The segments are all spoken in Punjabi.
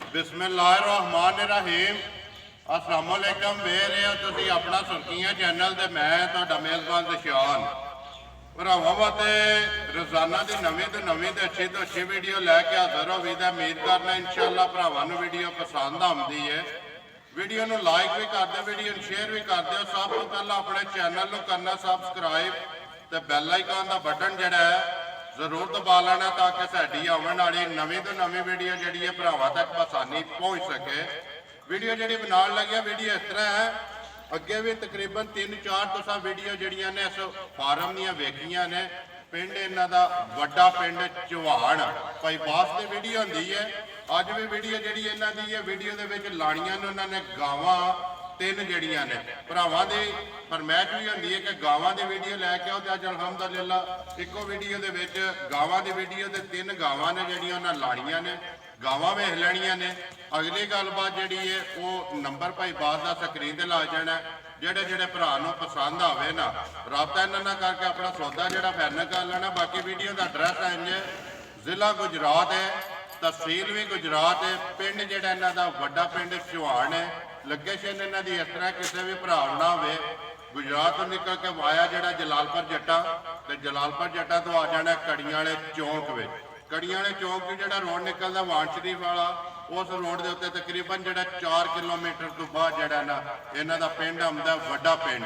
बिस्मिल्लाहिर्रहमानिर्रहीम। अस्सलाम वालेकुम। ਵੇਖ ਰਹੇ ਹੋ ਤੁਸੀਂ ਆਪਣਾ ਸੁਰਖੀਆਂ ਚੈਨਲ ਤੇ ਮੈਂ ਤੁਹਾਡਾ ਮੇਜ਼ਬਾਨ ਨਿਸ਼ਾਨ। ਭਰਾਵਾਂ ਵਾਸਤੇ ਰੋਜ਼ਾਨਾ ਦੀ ਨਵੀਂ ਤੋਂ ਨਵੀਂ ਤੇ ਅੱਛੀ ਤੋਂ ਅੱਛੀ ਵੀਡੀਓ ਲੈ ਕੇ ਹਾਜ਼ਰ ਹੋ। ਵੀਰ ਉਮੀਦ ਕਰਨਾ ਇਨਸ਼ਾਅੱਲਾ ਭਰਾਵਾਂ ਨੂੰ ਵੀਡੀਓ ਪਸੰਦ ਆਉਂਦੀ ਹੈ। ਵੀਡੀਓ ਨੂੰ ਲਾਈਕ ਵੀ ਕਰ ਦਿਓ, ਵੀਡੀਓ ਨੂੰ ਸ਼ੇਅਰ ਵੀ ਕਰ ਦਿਓ। ਸਭ ਤੋਂ ਪਹਿਲਾਂ ਆਪਣੇ ਚੈਨਲ ਨੂੰ ਕਰਨਾ ਸਬਸਕ੍ਰਾਈਬ ਤੇ ਬੈਲ ਆਈਕਨ ਦਾ ਬਟਨ ਜਿਹੜਾ ਹੈ ਜ਼ਰੂਰ ਦਬਾ ਲੈਣਾ ਤਾਂ ਕਿ ਸਾਡੀ ਆਉਣ ਵਾਲੀ ਨਵੀਂ ਤੋਂ ਨਵੀਂ ਵੀਡੀਓ ਜਿਹੜੀ ਹੈ ਭਰਾਵਾਂ ਤੱਕ ਆਸਾਨੀ ਪਹੁੰਚ ਸਕੇ। ਵੀਡੀਓ ਜਿਹੜੀ ਬਣਾਉਣ ਲੱਗਿਆ ਵੀਡੀਓ ਇਸ ਤਰ੍ਹਾਂ ਹੈ, ਅੱਗੇ ਵੀ ਤਕਰੀਬਨ 3-4 ਤੁਸੀਂ ਵੀਡੀਓ ਜਿਹੜੀਆਂ ਨੇ ਇਸ ਫਾਰਮ ਦੀਆਂ ਵੇਖੀਆਂ ਨੇ। ਪਿੰਡ ਇਹਨਾਂ ਦਾ ਵੱਡਾ ਪਿੰਡ ਚੌਹਾਨ ਭਾਈ ਬਾਸ ਦੀ ਵੀਡੀਓ ਹੁੰਦੀ ਹੈ। ਅੱਜ ਵੀ ਵੀਡੀਓ ਜਿਹੜੀ ਇਹਨਾਂ ਦੀ ਹੈ, ਵੀਡੀਓ ਦੇ ਵਿੱਚ ਲਾਣੀਆਂ ਨੇ ਉਹਨਾਂ ਨੇ ਗਾਵਾਂ 3 ਜਿਹੜੀਆਂ ਨੇ। ਭਰਾਵਾਂ ਦੀ ਫਰਮਾਇਸ਼ ਵੀ ਹੁੰਦੀ ਹੈ ਕਿ ਗਾਵਾਂ ਦੀ ਵੀਡੀਓ ਲੈ ਕੇ ਆਓ ਤੇ ਅੱਜ ਅਲਹਮਦੁਲਿਲਾ ਇੱਕੋ ਵੀਡੀਓ ਦੇ ਵਿੱਚ ਗਾਵਾਂ ਦੀ ਵੀਡੀਓ ਤੇ 3 ਗਾਵਾਂ ਨੇ ਜਿਹੜੀਆਂ ਉਹਨਾਂ ਲਾਣੀਆਂ ਨੇ। ਗਾਵਾਂ ਵੇਖ ਲੈਣੀਆਂ ਨੇ। ਅਗਲੀ ਗੱਲਬਾਤ ਜਿਹੜੀ ਹੈ ਉਹ ਨੰਬਰ ਭਾਈ ਬਾਸ ਦਾ ਸਕਰੀਨ ਤੇ ਲਾ ਜਾਣਾ। ਜਿਹੜੇ ਭਰਾ ਨੂੰ ਪਸੰਦ ਆਵੇ ਨਾ ਰਾਬਤਾ ਇਹਨਾਂ ਨਾਲ ਕਰਕੇ ਆਪਣਾ ਸੌਦਾ ਜਿਹੜਾ ਫਾਈਨਲ ਕਰ ਲੈਣਾ। ਬਾਕੀ ਵੀਡੀਓ ਦਾ ਐਡਰੈਸ ਹੈ ਇੰਜ ਜ਼ਿਲ੍ਹਾ ਗੁਜਰਾਤ ਹੈ, ਤਹਿਸੀਲ ਵੀ ਗੁਜਰਾਤ ਹੈ। ਪਿੰਡ ਜਿਹੜਾ ਇਹਨਾਂ ਦਾ ਵੱਡਾ ਪਿੰਡ ਚੌਹਾਨ ਹੈ। ਲੋਕੇਸ਼ਨ ਇਹਨਾਂ ਦੀ ਇਸ ਤਰ੍ਹਾਂ ਕਿਸੇ ਵੀ ਭਰਾ ਨਾ ਹੋਵੇ ਗੁਜਰਾਤ ਤੋਂ ਨਿਕਲ ਕੇ ਵਾਇਆ ਜਿਹੜਾ ਜਲਾਲਪੁਰ ਜੱਟਾ ਤੇ ਜਲਾਲਪੁਰ ਜੱਟਾ ਤੋਂ ਆ ਜਾਣਾ ਕੜੀਆਂ ਵਾਲੇ ਚੌਂਕ ਵਿੱਚ। ਕੜੀਆਂ ਵਾਲੇ ਚੌਂਕ ਤੋਂ ਜਿਹੜਾ ਰੋਡ ਨਿਕਲਦਾ ਵਾਣ ਸ਼ਰੀਫ ਵਾਲਾ, ਉਸ ਰੋਡ ਦੇ ਉੱਤੇ ਤਕਰੀਬਨ ਜਿਹੜਾ 4 ਕਿਲੋਮੀਟਰ ਤੋਂ ਬਾਅਦ ਜਿਹੜਾ ਨਾ ਇਹਨਾਂ ਦਾ ਪਿੰਡ ਆਉਂਦਾ ਵੱਡਾ ਪਿੰਡ।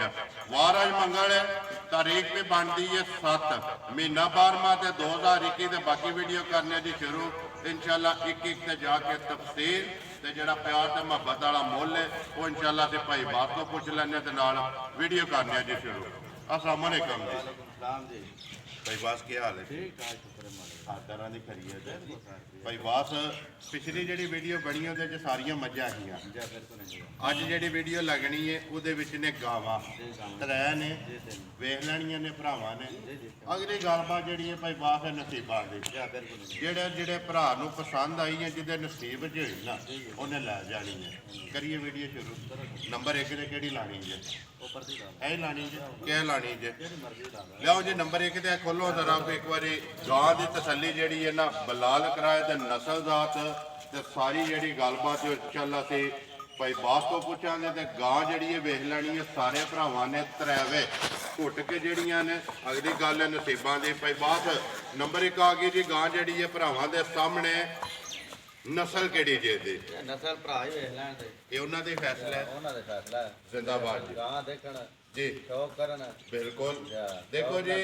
ਵਾਰ ਅੱਜ ਮੰਗਲ ਹੈ, ਤਾਰੀਖ ਵੀ ਬਣਦੀ ਹੈ 7 ਮਹੀਨਾ 12ਵਾਂ ਤੇ 2021 ਤੇ ਬਾਕੀ ਵੀਡੀਓ ਕਰਨੇ ਦੀ ਸ਼ੁਰੂ ਇਨਸ਼ਾਅੱਲਾ ਇੱਕ ਤੇ ਜਾ ਕੇ ਤਫਸੀਲ ਤੇ ਜਿਹੜਾ ਪਿਆਰ ਤੇ ਮੁਹੱਬਤ ਵਾਲਾ ਮੁੱਲ ਹੈ ਉਹ ਇਨਸ਼ਾਅੱਲਾ ਤੇ ਭਾਈ ਬਾਸ ਤੋਂ ਪੁੱਛ ਲੈਣੇ ਤੇ ਨਾਲ ਵੀਡੀਓ ਕਰਨੇ ਦੀ ਸ਼ੁਰੂ। अस्सलाम वालेकुम जी। भाई बास क्या हाल है? ठीक है, शुक्र है। खरीद भाई बास पिछली जी वीडियो बनी वो सारिया मझा ही अज जी वीडियो लगनी है वो ने गावां 3 ने वेख लैनिया ने भरावां ने। अगली गलबात जी भाई बास है नसीबा की जेडे भरा पसंद आई है जिदे नसीब च हुई ना उन्हें लै जानी है। करिए वीडियो शुरू। नंबर 1 ने कि लानी है? ਇਹ ਲਾਣੀ ਜੇ ਕਿਹ ਲਾਣੀ ਜੇ ਲਿਆਓ ਜੀ। ਨੰਬਰ 1 ਤੇ ਖੋਲੋ ਜ਼ਰਾ ਇੱਕ ਵਾਰੀ। ਗਾਂ ਦੀ ਤਸੱਲੀ ਜਿਹੜੀ ਹੈ ਨਾ ਬਲਾਲ ਕਰਾਏ ਤੇ ਨਸਲਜ਼ਾਤ ਤੇ ਸਾਰੀ ਜਿਹੜੀ ਗੱਲਬਾਤ ਇਨਸ਼ਾਅੱਲਾ ਤੇ ਭਾਈ ਬਾਸ ਤੋਂ ਪੁੱਛਾਂਗੇ ਤੇ ਗਾਂ ਜਿਹੜੀ ਹੈ ਵੇਖ ਲੈਣੀ ਹੈ। ਸਾਰੇ ਭਰਾਵਾਂ ਨੇ ਤਰੇਵੇ ਘੁੱਟ ਕੇ ਜਿਹੜੀਆਂ ਨੇ। ਅਗਲੀ ਗੱਲ ਹੈ ਨਸੀਬਾਂ ਦੀ। ਭਾਈ ਬਾਸ ਨੰਬਰ 1 ਆ ਗਈ ਜੀ ਗਾਂ ਜਿਹੜੀ ਹੈ ਭਰਾਵਾਂ ਦੇ ਸਾਹਮਣੇ। ਨਸਲ ਕਿਹੜੀ ਜੇ ਦੀ? ਨਸਲ ਭਰਾ ਹੀ ਵੇਖ ਲੈਣ ਤੇ ਇਹ ਉਹਨਾਂ ਦੇ ਫੈਸਲਾ ਹੈ, ਉਹਨਾਂ ਦੇ ਫੈਸਲਾ ਹੈ। ਜ਼ਿੰਦਾਬਾਦ ਜੀ। ਗਾਂ ਦੇਖਣ ਜੀ ਸ਼ੌਕ ਕਰਨ ਬਿਲਕੁਲ। ਦੇਖੋ ਜੀ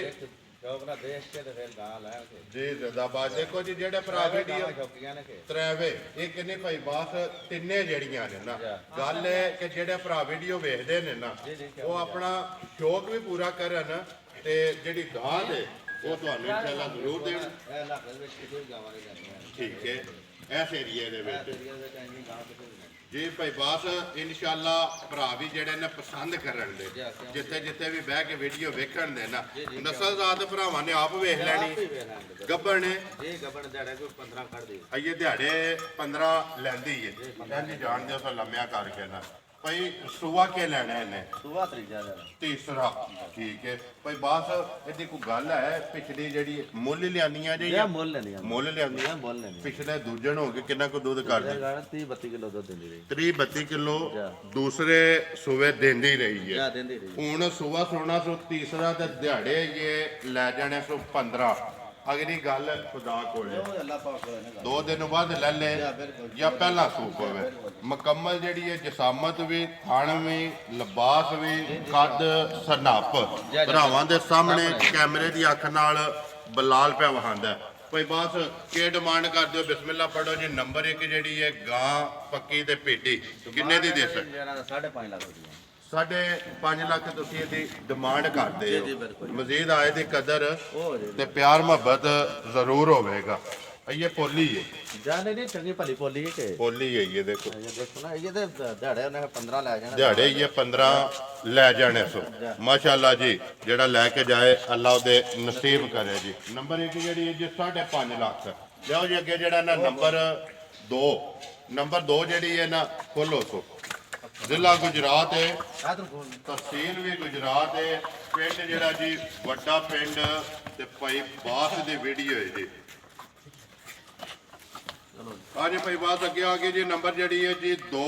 ਸ਼ੌਕ ਨਾਲ ਦੇਖ ਕੇ ਤੇ ਫਿਰ ਗਾਂ ਲੈਣ ਕੇ ਜੀ ਜ਼ਿੰਦਾਬਾਦ। ਦੇਖੋ ਜੀ ਜਿਹੜੇ ਭਰਾ ਵੀਡੀਓ ਸ਼ੌਕੀਆਂ ਨੇ ਕਿ ਤਰੇਵੇ ਇਹ ਕਿੰਨੇ ਭਾਈ ਬਾਸ ਤਿੰਨੇ ਜਿਹੜੀਆਂ ਨੇ ਨਾ। ਗੱਲ ਹੈ ਕਿ ਜਿਹੜੇ ਭਰਾ ਵੀਡੀਓ ਵੇਖਦੇ ਨੇ ਨਾ ਉਹ ਆਪਣਾ ਸ਼ੌਕ ਵੀ ਪੂਰਾ ਕਰਨ ਤੇ ਜਿਹੜੀ ਗਾਂ ਦੇ ਉਹ ਤੁਹਾਨੂੰ ਇਨਸ਼ਾਅੱਲਾ ਜ਼ਰੂਰ ਦੇਣ। ਇਹ ਇਲਾਕੇ ਦੇ ਵਿੱਚ ਕਿਤੇ ਵੀ ਗਾਵਾਂ ਨਹੀਂ ਜਾਂਦੀਆਂ। ਠੀਕ ਹੈ ਇਸ ਏਰੀਏ ਦੇ ਵਿੱਚ ਏਰੀਆ ਦੇ ਵਿੱਚ ਇੰਨੀ ਗਾਂ ਕਿਤੇ ਨਹੀਂ। ਜੀ ਭਾਈ ਬਾਸ ਇਨਸ਼ਾਅੱਲਾ ਭਰਾ ਵੀ ਜਿਹੜੇ ਨੇ ਪਸੰਦ ਕਰਨ ਦੇ ਜਿੱਥੇ ਵੀ ਬਹਿ ਕੇ ਵੀਡੀਓ ਵੇਖਣ ਦੇ ਨਾ। ਨਸਲਜ਼ਾਤ ਭਰਾਵਾਂ ਨੇ ਆਪ ਵੇਖ ਲੈਣੀ। ਗੱਬੜ ਨੇ ਇਹ ਗੱਬੜ ਦਿਹਾੜੇ ਕੋਈ 15 ਕੱਢਦੀ ਇਹ ਦਿਹਾੜੇ 15 ਲੈਂਦੀ ਹੈ। ਕਹਿੰਦੀ ਜਾਣਦੇ ਹੋ ਤਾਂ ਲੰਮਿਆ ਕਰਕੇ ਨਾ। ਭਾਈ ਸੁਆ ਕੇ ਲੈਣਾ ਇਹਨੇ? ਸੁਆ ਤੀਸਰਾ। ਠੀਕ ਹੈ ਭਾਈ ਬਾਸ ਇਹਦੀ ਕੋਈ ਗੱਲ ਹੈ ਪਿਛਲੀ ਜਿਹੜੀ ਮੁੱਲ ਲਿਆਂਦੀਆਂ ਜੀ ਮੁੱਲ ਲੈਂਦੀਆਂ ਪਿਛਲੇ ਦੂਜਣ ਹੋ ਕੇ ਕਿੰਨਾ ਕੁ ਦੁੱਧ ਕਰਦੀ? 30-32 ਕਿਲੋ ਦੁੱਧ ਦਿੰਦੀ ਰਹੀ। 30-32 ਕਿਲੋ ਦੂਸਰੇ ਸੂਵੇ ਦਿੰਦੀ ਰਹੀ ਹੈ। ਹੁਣ ਸੁਆ ਸੋਣਾ ਸੋ ਤੀਸਰਾ ਤੇ ਦਿਹਾੜੇ ਇਹ ਲੈ ਜਾਣੇ ਸੋ 15। ਅਗਲੀ ਗੱਲ ਖੁਦਾ ਕੋਲੇ 2 ਦਿਨ ਬਾਅਦ ਲੈ ਲੈ ਜਾਂ ਪਹਿਲਾਂ ਸੂਪ ਹੋਵੇ। ਮੁਕੰਮਲ ਜਿਹੜੀ ਹੈ ਜਸਾਮਤ ਵੀ, ਥਣ ਵੀ, ਲਿਬਾਸ ਵੀ, ਕੱਦ ਸਨੱਪ ਭਰਾਵਾਂ ਦੇ ਸਾਹਮਣੇ ਕੈਮਰੇ ਦੀ ਅੱਖ ਨਾਲ ਬਲਾਲ ਪਿਆ ਵਹਾਂਦਾ। ਭਾਈ ਬਾਸ ਕੀ ਡਿਮਾਂਡ ਕਰਦੇ ਹੋ? ਬਿਸਮਿਲ੍ਲਾ ਪੜੋ ਜੀ। ਨੰਬਰ 1 ਜਿਹੜੀ ਹੈ ਗਾਂ ਪੱਕੀ ਤੇ ਪੇਟੀ ਕਿੰਨੇ ਦੀ ਦੇ ਸਕਦੇ? 5.5 ਲੱਖ ਦੀ। 5.5 ਲੱਖ ਤੁਸੀਂ ਇਹਦੀ ਡਿਮਾਂਡ ਕਰਦੇ ਹੋ। ਮਜ਼ੀਦ ਆਏ ਦੀ ਕਦਰ ਤੇ ਪਿਆਰ ਮੁਹੱਬਤ ਜ਼ਰੂਰ ਹੋਵੇਗਾ। ਇਹ ਪੋਲੀ ਹੈ ਜਾਨੇ ਨਹੀਂ ਚੰਗੀ ਭਲੀ ਪੋਲੀ ਹੈ ਕਿ ਪੋਲੀ ਹੈ। ਇਹ ਦੇਖੋ ਨਾ ਇਹ ਤੇ ਦਿਹਾੜੇ ਉਹਨੇ 15 ਲੈ ਜਾਣਾ। ਦਿਹਾੜੇ ਇਹ 15 ਲੈ ਜਾਣੇ ਸੋ ਮਾਸ਼ਾਅੱਲਾ ਜੀ। ਜਿਹੜਾ ਲੈ ਕੇ ਜਾਏ ਅੱਲਾ ਉਹਦੇ ਨਸੀਬ ਕਰੇ ਜੀ। ਨੰਬਰ 1 ਜਿਹੜੀ ਹੈ ਜੀ 5.5 ਲੱਖ। ਲਿਆਓ ਜੀ ਅੱਗੇ ਜਿਹੜਾ ਨਾ ਨੰਬਰ 2। ਨੰਬਰ 2 ਜਿਹੜੀ ਹੈ ਨਾ ਖੋਲੋ ਸੋ। ਜ਼ਿਲ੍ਹਾ ਗੁਜਰਾਤ ਹੈ, ਤਹਿਸੀਲ ਵੀ ਗੁਜਰਾਤ ਹੈ। ਪਿੰਡ ਜਿਹੜਾ ਜੀ ਵੱਡਾ ਪਿੰਡ ਤੇ ਭਾਈ ਬਾਸ ਦੀ ਵੀਡੀਓ ਹੈ ਜੀ। ਚਲੋ ਅੱਜ ਭਾਈ ਬਾਤ ਅੱਗੇ ਆ ਗਈ ਜੀ ਨੰਬਰ ਜਿਹੜੀ ਹੈ ਜੀ 2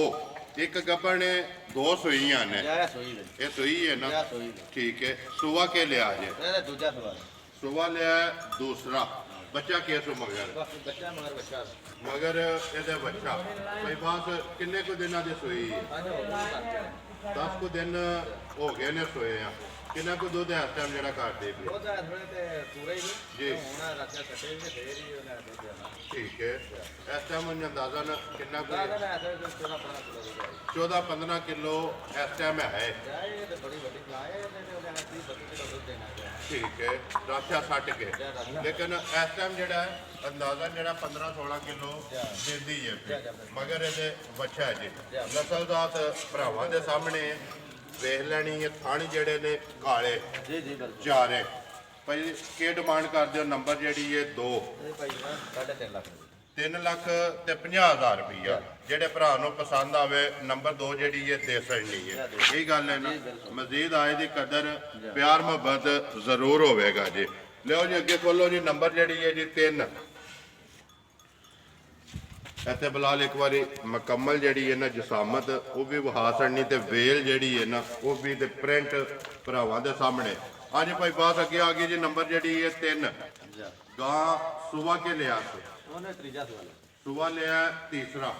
ਇੱਕ ਗੱਬੜ ਨੇ 2 ਸੂਈਆਂ ਨੇ ਜਾ ਸੋਈ ਦੇ ਇਹ ਸੂਈ ਹੈ ਨਾ ਜਾ ਸੋਈ ਦੇ ਠੀਕ ਹੈ ਸੁਬਾ ਕੇ ਲਿਆ ਜੇ ਇਹਦਾ ਦੂਜਾ ਸਵਾਲ ਸੁਬਾ ਲਿਆ ਦੂਸਰਾ ਬੱਚਾ ਕੇਸੋ ਮਗਰ ਬਾਕੀ ਬੱਚਾ ਬੱਚਾ ਮਗਰ ਇਹਦੇ ਬੱਚਾ ਭਾਈ ਬਾਤ ਕਿੰਨੇ ਕੁ ਦਿਨਾਂ ਦੀ ਸੂਈ ਹੈ ਅੱਜ ਹੋ ਗਿਆ 10 ਕੁ ਦਿਨ ਹੋ ਗਏ ਨੇ ਸੋਏ ਆ ਕਿੰਨਾ ਕੁ ਦੁੱਧ ਹੈ ਇਸ ਟਾਈਮ ਜਿਹੜਾ ਕਰਦੇ ਪਏ ਉਹਦਾ ਥੋੜੇ ਤੇ ਪੂਰਾ ਹੀ ਜੀ। ਹੁਣ ਰੱਖਿਆ ਕੱਟੇ ਤੇ ਫੇਰ ਹੀ ਉਹਨੇ ਦੇ ਦੇਣਾ ਠੀਕ ਹੈ ਇਸ ਟਾਈਮ ਅੰਦਾਜ਼ਾ ਕਿੰਨਾ ਕੁ ਦਾਦਾ ਨੇ ਆਖਿਆ ਕਿ 14-15 ਕਿਲੋ ਇਸ ਟਾਈਮ ਹੈ ਜਾਏ ਤੇ ਬੜੀ ਵੱਡੀ ਲਾਏ ਤੇ ਉਹਨੇ ਹੱਥੀ 32 ਕਿਲੋ ਦੁੱਧ ਦੇਣਾ ਹੈ ਠੀਕ ਹੈ ਰਾਖਿਆ ਛੱਡ ਕੇ ਲੇਕਿਨ ਇਸ ਟਾਈਮ ਜਿਹੜਾ ਹੈ ਅੰਦਾਜ਼ਾ ਜਿਹੜਾ 15-16 ਕਿਲੋ ਦਿੰਦੀ ਹੈ ਫਿਰ। ਮਗਰ ਇਹਦੇ ਬੱਚਾ ਜੀ ਨਸਲਦਾਤ ਭਰਾਵਾਂ ਦੇ ਸਾਹਮਣੇ ਵੇਖ ਲੈਣੀ ਇਹ ਥਣ ਜਿਹੜੇ ਨੇ ਕਾਲੇ ਜੀ ਜੀ ਬਿਲਕੁਲ ਚਾਰੇ ਭਾਈ ਕੀ ਡਿਮਾਂਡ ਕਰਦੇ ਹੋ ਨੰਬਰ ਜਿਹੜੀ ਹੈ 2 ਇਹ ਭਾਈ ਨਾ 3.5 ਲੱਖ 3,50,000 ਰੁਪਈਆ ਜਿਹੜੇ ਭਰਾ ਨੂੰ ਪਸੰਦ ਆਵੇ ਨੰਬਰ 2 ਜਿਹੜੀ ਹੈ ਦੇ ਸਕਣੀ ਹੈ ਇਹ ਗੱਲ ਹੈ ਨਾ ਮਜ਼ੀਦ ਆਏ ਦੀ ਕਦਰ ਪਿਆਰ ਮੁਹੱਬਤ ਜ਼ਰੂਰ ਹੋਵੇਗਾ ਜੀ ਲਿਓ ਜੀ ਅੱਗੇ ਖੋਲੋ ਜੀ ਨੰਬਰ ਜਿਹੜੀ ਹੈ ਜੀ 3 ਇੱਥੇ ਬਲਾਲ ਇੱਕ ਵਾਰੀ ਮੁਕੰਮਲ ਜਿਹੜੀ ਹੈ ਨਾ ਜਸਾਮਤ ਉਹ ਵੀ ਵਹਾ ਸੜਨੀ ਤੇ ਵੇਲ ਜਿਹੜੀ ਹੈ ਨਾ ਉਹ ਵੀ ਤੇ ਪ੍ਰਿੰਟ ਭਰਾਵਾਂ ਦੇ ਸਾਹਮਣੇ ਅੱਜ ਭਾਈ ਬਾਤ ਅੱਗੇ ਆ ਗਈ ਜੀ ਨੰਬਰ ਜਿਹੜੀ ਹੈ 3 ਗਾਂ ਸੁਬਾ ਕੇ ਲਿਆ ਸੀ ਉਹਨੇ ਤੀਜਾ ਸਵਾਲ ਸੁਬਾ ਲਿਆ ਤੀਸਰਾ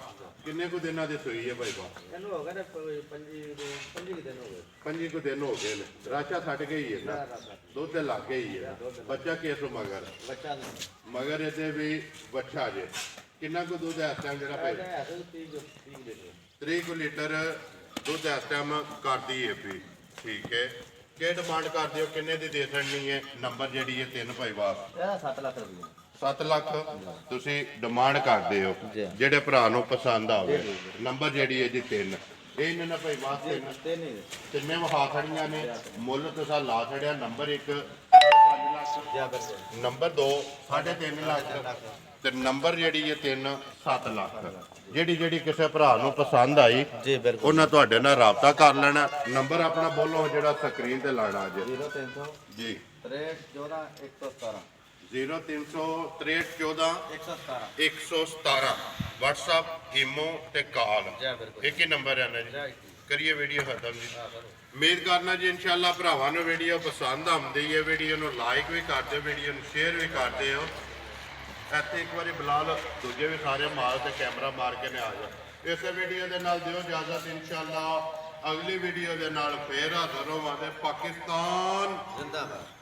ਕਿੰਨੇ ਕੁ ਦਿਨਾਂ ਦੀ ਸੋਈ ਹੈ ਭਾਈ ਬਾਤ ਇਹਨੂੰ ਹੋ ਗਏ ਨੇ 25 ਦਿਨ ਹੋ ਗਏ 5 ਕੁ ਦਿਨ ਹੋ ਗਏ ਨੇ ਰਾਸ਼ਾ ਛੱਡ ਗਈ ਹੈ ਨਾ ਦੁੱਧ ਤੇ ਲੱਗ ਗਈ ਹੈ ਬੱਚਾ ਕੇਸੋ ਮਗਰ ਬੱਚਾ ਮਗਰ ਇਹਦੇ ਵੀ ਬੱਚਾ ਜੇ ਕਿੰਨਾ ਕੁ ਦੁੱਧ ਹੈ ਇਸ ਟਾਈਮ ਜਿਹੜਾ ਭਾਈ ਹੈ 30 ਲੀਟਰ ਦੁੱਧ ਇਸ ਟਾਈਮ ਕਰਦੀ ਹੈ ਵੀ ਠੀਕ ਹੈ ਕੀ ਡਿਮਾਂਡ ਕਰਦੇ ਹੋ ਕਿੰਨੇ ਦੀ ਦੇ ਸਕਣੀ ਹੈ ਨੰਬਰ ਜਿਹੜੀ ਹੈ 3 ਭਾਈ ਬਾਤ ਇਹਦਾ 7 ਲੱਖ ਰੁਪਏ 7 ਲੱਖ ਤੁਸੀਂ ਡਿਮਾਂਡ ਕਰਦੇ ਹੋ ਜਿਹੜੇ ਭਰਾ ਨੂੰ ਪਸੰਦ ਆਵੇ ਨੰਬਰ ਜਿਹੜੀ ਹੈ ਜੀ 3 ਇਹ ਇਹਨਾਂ ਨਾਲ ਭਾਈ ਬਾਤ ਤੇ ਨਹੀਂ ਤਿੰਨੇ ਵਹਾ ਖੜੀਆਂ ਨੇ ਮੁੱਲ ਤੁਸੀਂ ਲਾ ਛੜਿਆ ਨੰਬਰ 1 5 ਲੱਖ ਜਾ ਬਿਲਕੁਲ ਨੰਬਰ 2 3.5 ਲੱਖ ਤੇ ਨੰਬਰ ਜਿਹੜੀ ਹੈ 3 7 ਲੱਖ ਜਿਹੜੀ ਕਿਸੇ ਭਰਾ ਨੂੰ ਪਸੰਦ ਆਈ ਜੀ ਬਿਲਕੁਲ ਉਹਨਾਂ ਤੁਹਾਡੇ ਨਾਲ ਰਾਬਤਾ ਕਰ ਲੈਣਾ ਨੰਬਰ ਆਪਣਾ ਬੋਲੋ ਜਿਹੜਾ ਸਕਰੀਨ ਤੇ ਲਾਣਾ ਅੱਜ 0300 ਜੀ 6314 117 036314 117 117 WhatsApp ਈਮੋ ਤੇ ਕਾਲ ਜੀ ਬਿਲਕੁਲ ਇੱਕ ਹੀ ਨੰਬਰ ਹੈ ਨਾ ਜੀ ਜੀ ਕਰੀਏ ਵੀਡੀਓ ਖਤਮ ਜੀ ਹਾਂ ਕਰੋ ਉਮੀਦ ਕਰਨਾ ਜੀ ਇਨਸ਼ਾਅੱਲਾ ਭਰਾਵਾਂ ਨੂੰ ਵੀਡੀਓ ਪਸੰਦ ਆਉਂਦੀ ਹੈ ਵੀਡੀਓ ਨੂੰ ਲਾਈਕ ਵੀ ਕਰ ਦਿਓ ਵੀਡੀਓ ਨੂੰ ਸ਼ੇਅਰ ਵੀ ਕਰ ਦਿਓ ਇੱਥੇ ਇੱਕ ਵਾਰੀ ਬਲਾਲ ਦੂਜੇ ਵੀ ਸਾਰੇ ਮਾਲ ਤੇ ਕੈਮਰਾ ਮਾਰ ਕੇ ਨੇ ਆ ਜਾ ਇਸੇ ਵੀਡੀਓ ਦੇ ਨਾਲ ਦਿਓ ਇਜਾਜ਼ਤ ਇਨਸ਼ਾਅੱਲਾ ਅਗਲੀ ਵੀਡੀਓ ਦੇ ਨਾਲ ਫੇਰ ਹਾਜ਼ਰ ਹੋਵਾਂਗੇ ਪਾਕਿਸਤਾਨ ਜ਼ਿੰਦਾਬਾਦ